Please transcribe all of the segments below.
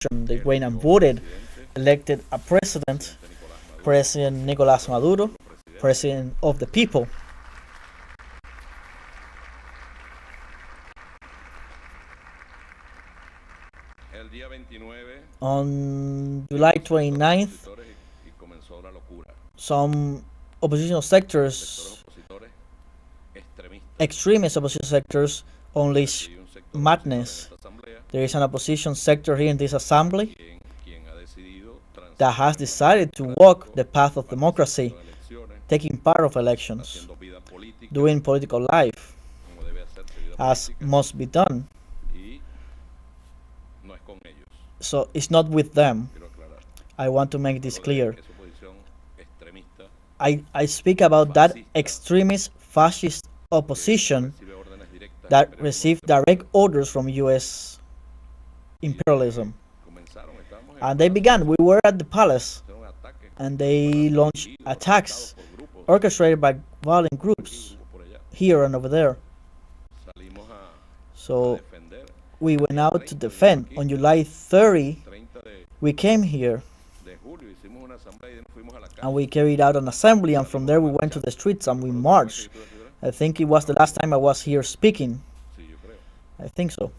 they went and voted, elected a president, President Nicolás Maduro, president of the people. On July 29th, some opposition sectors, extremist opposition sectors, unleash madness. There is an opposition sector here in this assembly that has decided to walk the path of democracy, taking part of elections, doing political life as must be done. So it's not with them. I want to make this clear. I speak about that extremist fascist opposition that received direct orders from US imperialism. And they began. We were at the palace and they launched attacks orchestrated by violent groups here and over there. So we went out to defend. On July 30, we came here and we carried out an assembly, and from there we went to the streets and we marched. I think it was the last time I was here speaking. I think so.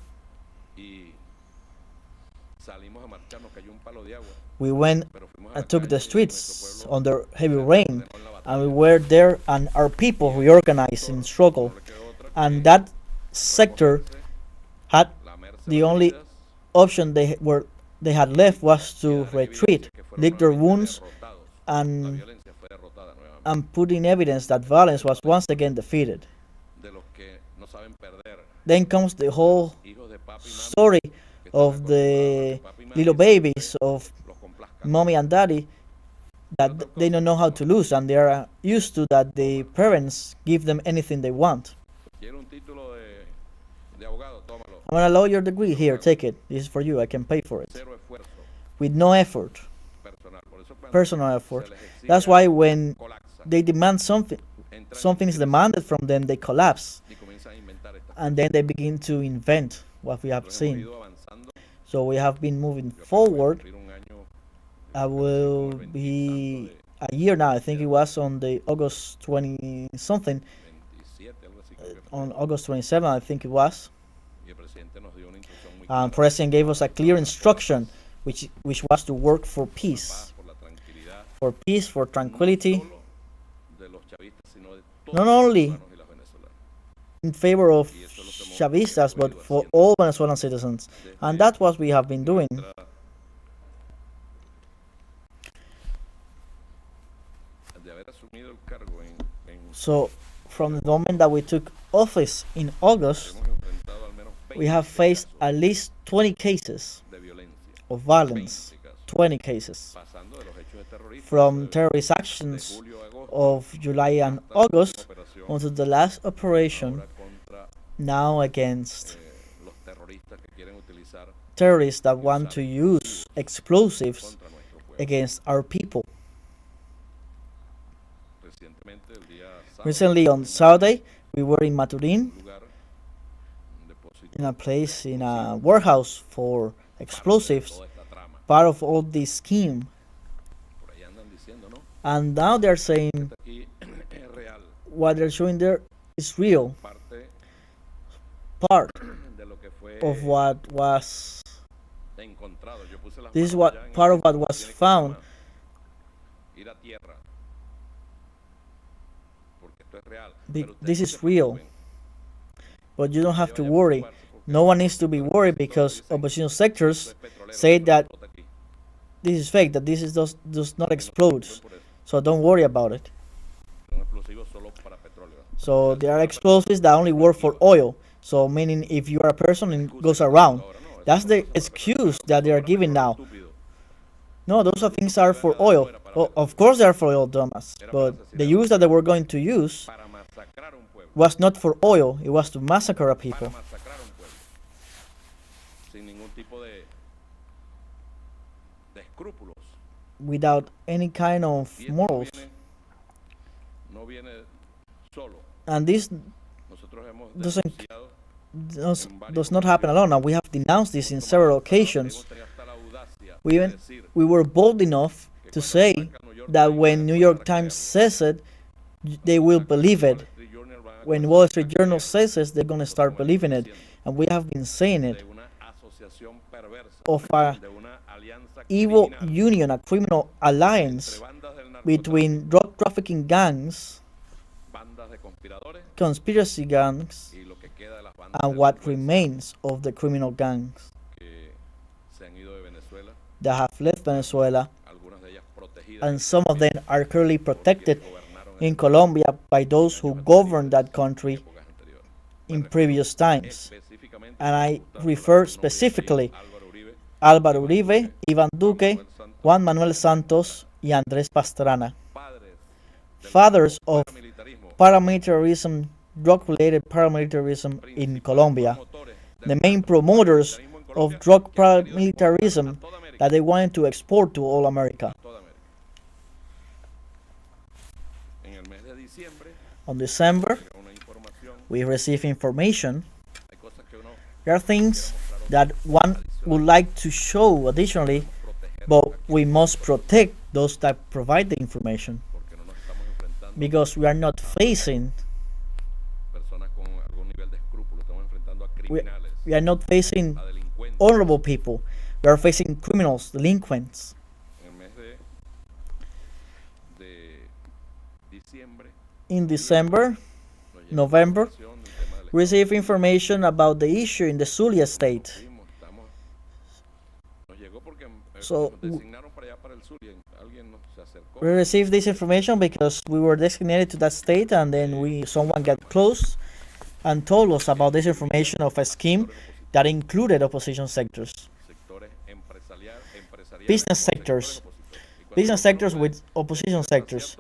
We went and took the streets under heavy rain, and we were there, and our people reorganized in struggle. And that sector had the only option they had left was to retreat, lick their wounds, and put in evidence that violence was once again defeated. Then comes the whole story of the little babies of mommy and daddy that they don't know how to lose, and they are used to that the parents give them anything they want. I want a lawyer degree. Here, take it. This is for you. I can pay for it. With no effort. Personal effort. That's why when they demand something is demanded from them, they collapse. And then they begin to invent what we have seen. So we have been moving forward. I will be a year now. I think it was on the August 20 something. On August 27, I think it was. President gave us a clear instruction, which was to work for peace, for tranquility, not only in favor of Chavistas, but for all Venezuelan citizens. And that's what we have been doing. So, from the moment that we took office in August, we have faced at least 20 cases of violence. 20 cases. From terrorist actions of July and August until the last operation, now against terrorists that want to use explosives against our people. Recently on Saturday, we were in Maturin, in a warehouse for explosives, part of all this scheme. And now they're saying what they're showing there is real. Part of what was, this is what part of what was found. This is real, but you don't have to worry. No one needs to be worried because opposition sectors say that this is fake, that this does not explode. So don't worry about it. So there are explosives that only work for oil. So meaning if you are a person and it goes around, that's the excuse that they are giving now. No, those are things are for oil. Oh, of course they are for oil, Thomas. But the use that they were going to use was not for oil. It was to massacre a people. Without any kind of morals. And this does not happen alone. Now we have denounced this in several occasions. We even we were bold enough to say that when New York Times says it, they will believe it. When Wall Street Journal says it, they're gonna start believing it, and we have been saying it of a evil union, a criminal alliance between drug trafficking gangs, conspiracy gangs, and what remains of the criminal gangs that have left Venezuela, and some of them are currently protected in Colombia by those who governed that country in previous times. And I refer specifically Álvaro Uribe, Iván Duque, Juan Manuel Santos, y Andrés Pastrana, fathers of paramilitarism, drug-related paramilitarism in Colombia, the main promoters of drug paramilitarism that they wanted to export to all America. On December, we received information. There are things that one would like to show additionally, but we must protect those that provide the information, because we are not facing we are not facing honorable people. We are facing criminals, delinquents. In December, November, we received information about the issue in the Zulia state. So we received this information because we were designated to that state, and then someone got close and told us about this information of a scheme that included opposition sectors, business sectors with opposition sectors.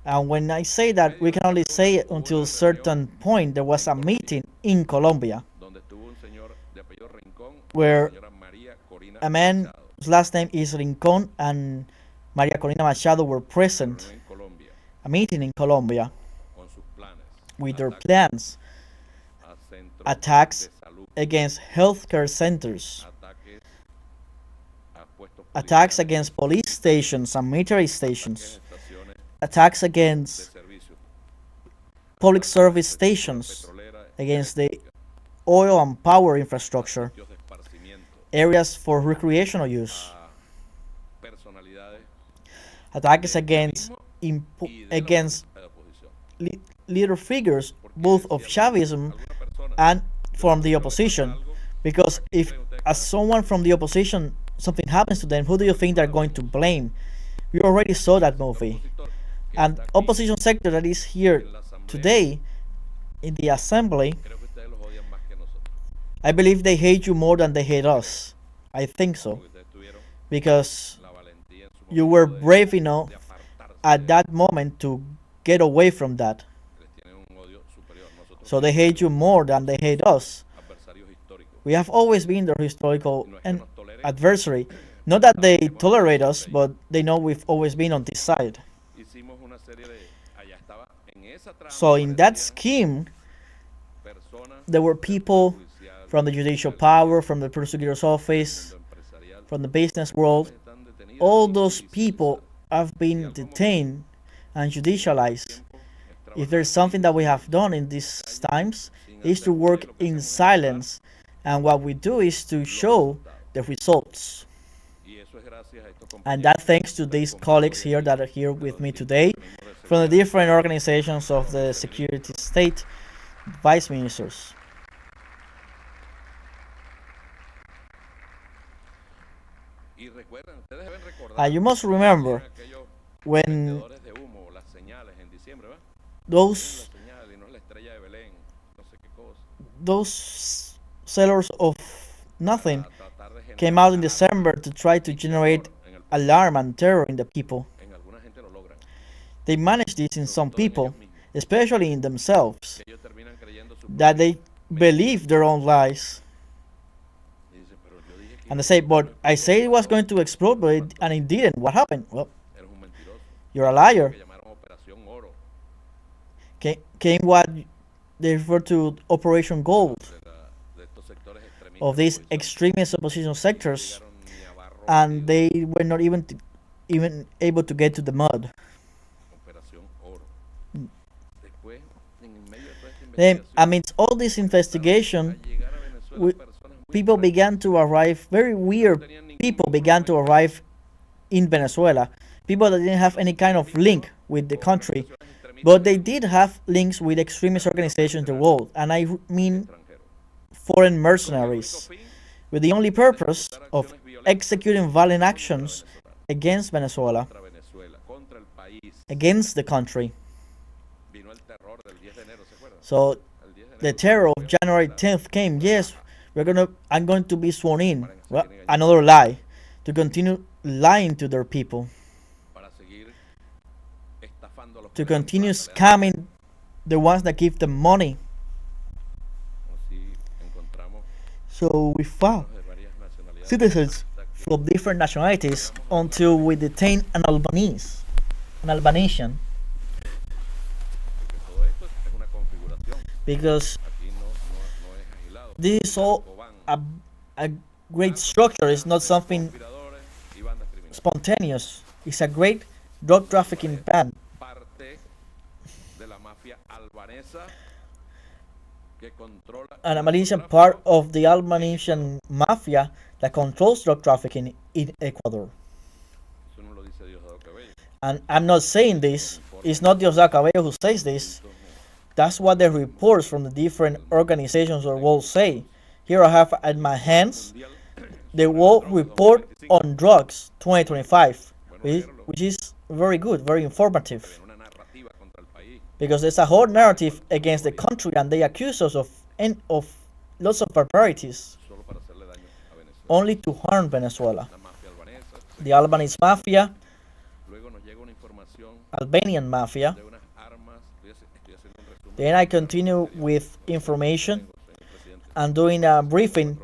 And when I say that, we can only say it until a certain point. There was a meeting in Colombia where a man whose last name is Rincón and Maria Corina Machado were present. A meeting in Colombia with their plans, attacks against healthcare centers, attacks against police stations and military stations, attacks against public service stations, against the oil and power infrastructure, areas for recreational use, attacks against leader figures both of Chavism and from the opposition. Because if as someone from the opposition something happens to them, who do you think they're going to blame? We already saw that movie. And opposition sector that is here today in the assembly, I believe they hate you more than they hate us. I think so. Because you were brave enough at that moment to get away from that. So they hate you more than they hate us. We have always been their historical adversary. Not that they tolerate us, but they know we've always been on this side. So in that scheme, there were people from the judicial power, from the prosecutor's office, from the business world. All those people have been detained and judicialized. If there's something that we have done in these times, is to work in silence, and what we do is to show the results. And that thanks to these colleagues here that are here with me today from the different organizations of the security state, vice ministers. You must remember when those sellers of nothing came out in December to try to generate alarm and terror in the people. They managed this in some people, especially in themselves, that they believe their own lies. And they say, but I said it was going to explode, and it didn't. What happened? Well, you're a liar. Came what they refer to Operation Gold of these extremist opposition sectors and they were not even able to get to the mud. Then, amidst all this investigation, people began to arrive, very weird people began to arrive in Venezuela. People that didn't have any kind of link with the country, but they did have links with extremist organizations in the world, and I mean foreign mercenaries, with the only purpose of executing violent actions against Venezuela, against the country. So the terror of January 10th came. Yes, I'm going to be sworn in. Well, another lie, to continue lying to their people, to continue scamming the ones that give them money. So we found citizens from different nationalities until we detained an Albanesian, because this is all a great structure. It's not something spontaneous. It's a great drug trafficking band. An Albanesian part of the Albanesian mafia that controls drug trafficking in Ecuador. And I'm not saying this. It's not Diosdado Cabello who says this. That's what the reports from the different organizations or world say. Here I have at my hands the World Report on Drugs 2025, which is very good, very informative, because there's a whole narrative against the country, and they accuse us of lots of barbarities only to harm Venezuela. The Albanese mafia, Albanian mafia. Then I continue with information and doing a briefing